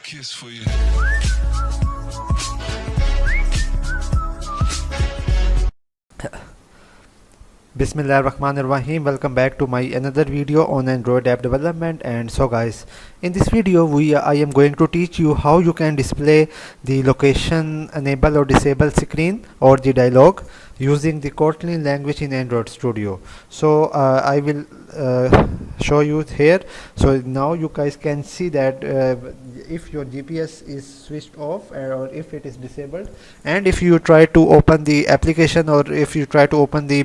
kiss for you. Bismillahirrahmanirrahim. Welcome back to my another video on Android app development. And so guys, in this video I am going to teach you how you can display the location enable or disable screen or the dialog using the Kotlin language in Android Studio. So I will show you here. So now you guys can see that if your GPS is switched off or if it is disabled, and if you try to open the application or if you try to open the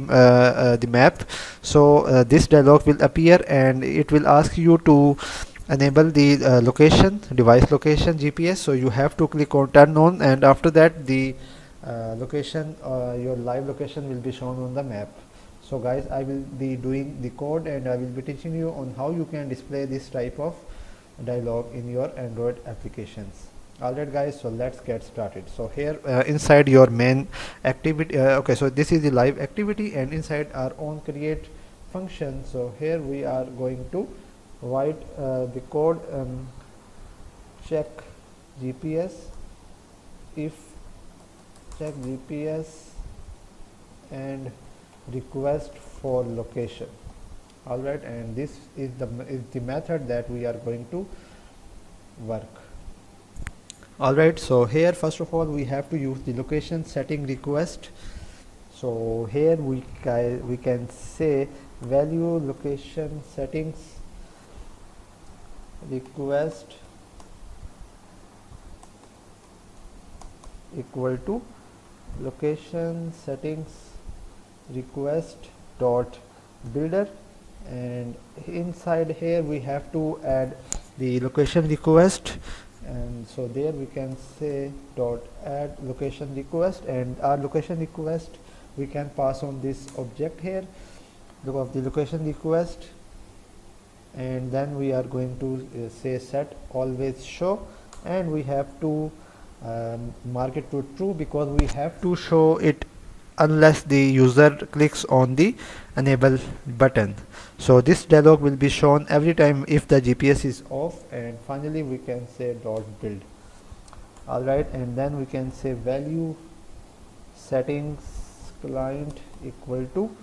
map, so this dialog will appear and it will ask you to enable the location, device location, GPS. So you have to click on turn on, and after that the location, your live location will be shown on the map. So guys, I will be doing the code and I will be teaching you on how you can display this type of dialog in your Android applications. Alright guys, so let's get started. So here inside your main activity, okay, so this is the live activity, and inside our own create function, so here we are going to write the code, check GPS, if check GPS and request for location. Alright, and this is the method that we are going to work. Alright, so here first of all we have to use the location setting request. So here we can say value location settings request equal to location settings request dot builder, and inside here we have to add the location request, and so there we can say dot add location request, and our location request we can pass on this object here of the location request, and then we are going to say set always show, and we have to mark it to true because we have to show it unless the user clicks on the enable button. So this dialog will be shown every time if the GPS is off, and finally we can say dot build. Alright, and then we can say value settings client equal to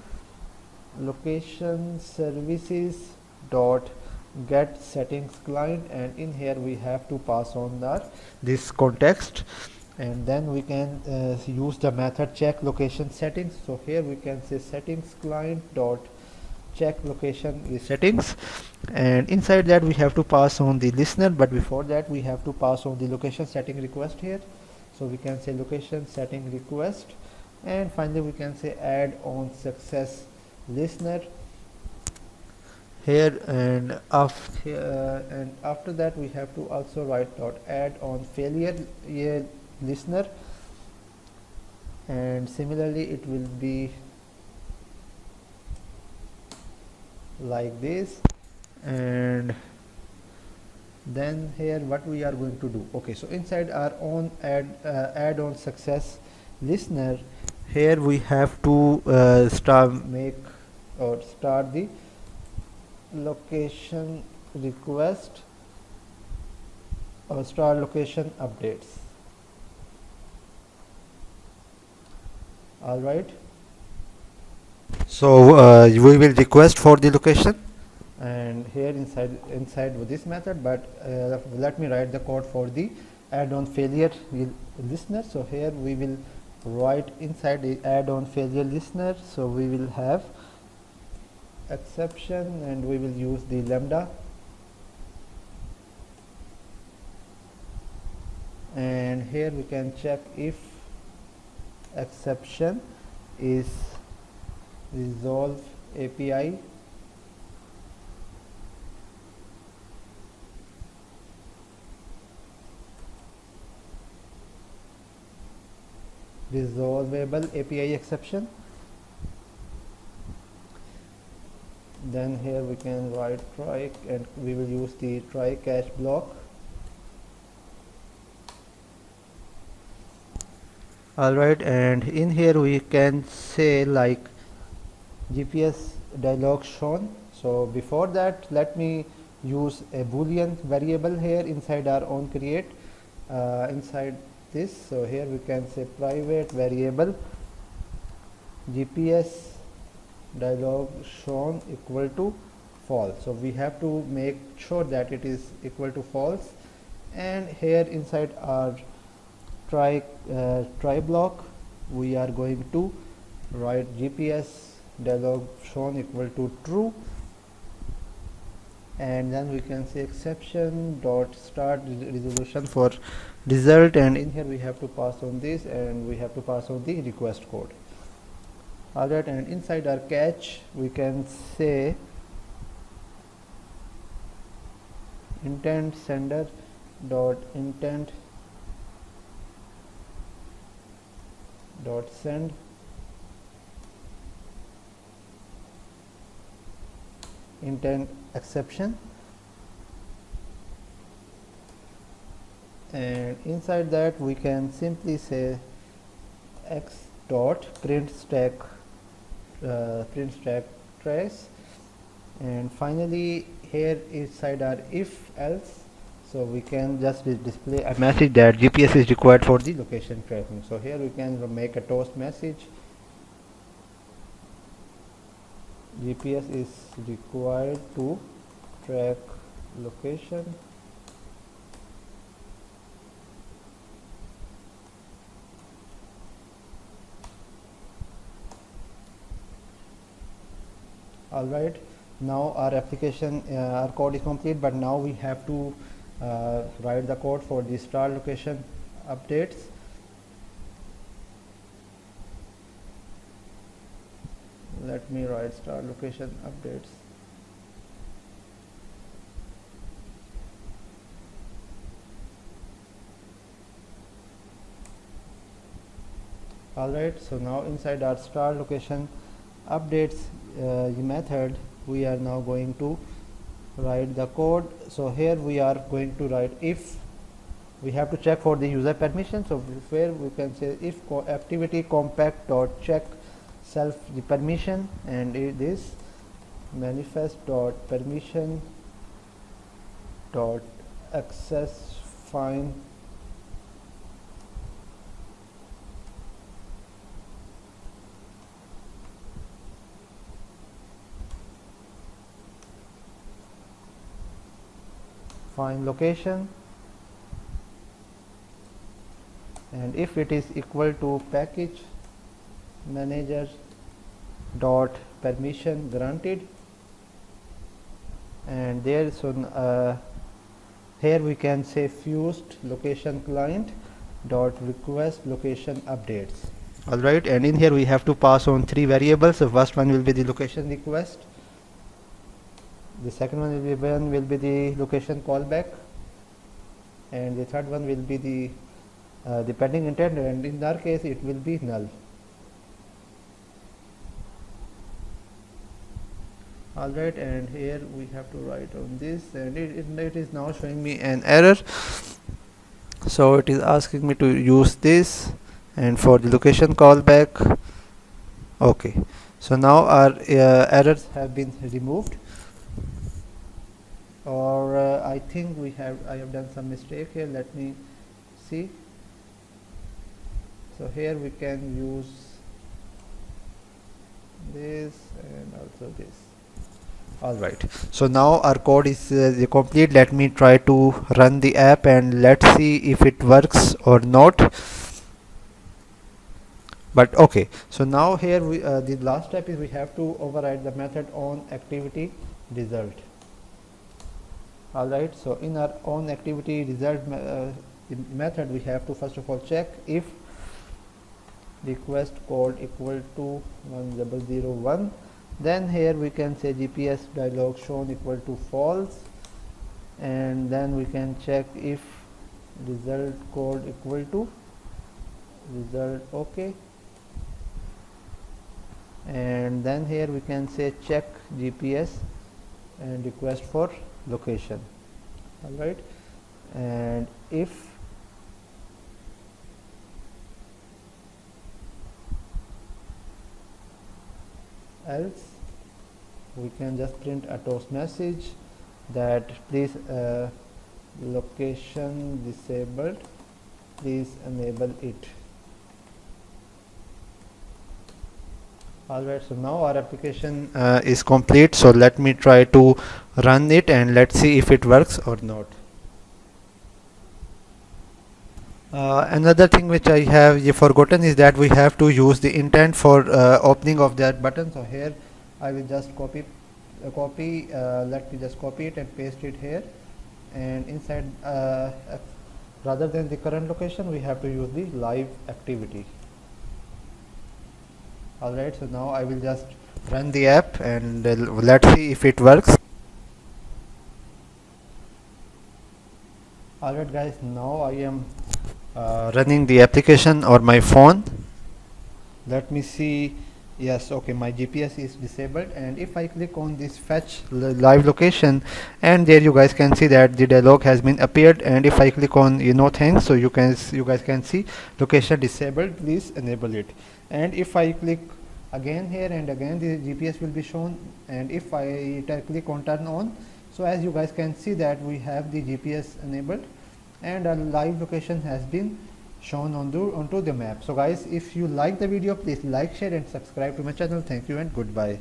location services dot get settings client, and in here we have to pass on this context, and then we can use the method check location settings. So here we can say settings client dot check location settings, and inside that we have to pass on the listener, but before that we have to pass on the location setting request here. So we can say location setting request, and finally we can say add on success listener here, and after that we have to also write dot add on failure listener, and similarly it will be like this. And then here what we are going to do, okay, so inside our own add on success listener, here we have to start the location request or start location updates. Alright, so we will request for the location, and here inside with this method, but let me write the code for the add-on failure listener. So here we will write inside the add-on failure listener, so we will have exception, and we will use the lambda, and here we can check if exception is resolve API resolvable API exception. Then here we can write try, and we will use the try catch block. Alright, and in here we can say like GPS dialog shown. So before that, let me use a boolean variable here inside our own create inside this. So here we can say private variable GPS dialog shown equal to false. So we have to make sure that it is equal to false, and here inside our try block we are going to write GPS dialog shown equal to true, and then we can say exception dot start resolution for result, and in here we have to pass on this, and we have to pass on the request code. Alright, and inside our catch we can say intent sender dot intent dot send intent exception, and inside that we can simply say x dot print stack trace, and finally here inside our if else, so we can just display a message that GPS is required for the location tracking. So here we can make a toast message, GPS is required to track location. Alright, now our application, our code is complete, but now we have to write the code for the star location updates. Let me write star location updates. Alright, so now inside our star location updates method we are now going to write the code. So here we are going to write if we have to check for the user permission, so where we can say if activity compact dot check self the permission, and it is manifest dot permission dot access find location, and if it is equal to package manager dot permission granted, and there so here we can say fused location client dot request location updates. Alright, and in here we have to pass on three variables. The first one will be the location request, the second one will be the location callback, and the third one will be the pending intent, and in our case it will be null. Alright, and here we have to write on this, and it is now showing me an error. So it is asking me to use this, and for the location callback. Okay, so now our errors have been removed, or I think I have done some mistake here. Let me see. So here we can use this and also this. Alright, so now our code is complete. Let me try to run the app and let's see if it works or not. But okay, so now here the last step is we have to override the method on activity result. Alright, so in our own activity result method we have to first of all check if request code equal to 1001, then here we can say GPS dialog shown equal to false, and then we can check if result code equal to result okay, and then here we can say check GPS and request for location. Alright, and if else we can just print a toast message that please location disabled, please enable it. Alright, so now our application is complete, so let me try to run it and let's see if it works or not. Another thing which I have forgotten is that we have to use the intent for opening of that button. So here I will just let me just copy it and paste it here, and inside rather than the current location we have to use the live activity. Alright, so now I will just run the app and let's see if it works. Alright guys, now I am running the application or my phone. Let me see. Yes, okay, my GPS is disabled, and if I click on this fetch live location, and there you guys can see that the dialog has been appeared, and if I click on thanks, so you guys can see location disabled, please enable it. And if I click again here, and again the GPS will be shown, and if I click on turn on, so as you guys can see that we have the GPS enabled and a live location has been shown onto the map. So guys, if you like the video, please like, share and subscribe to my channel. Thank you and goodbye.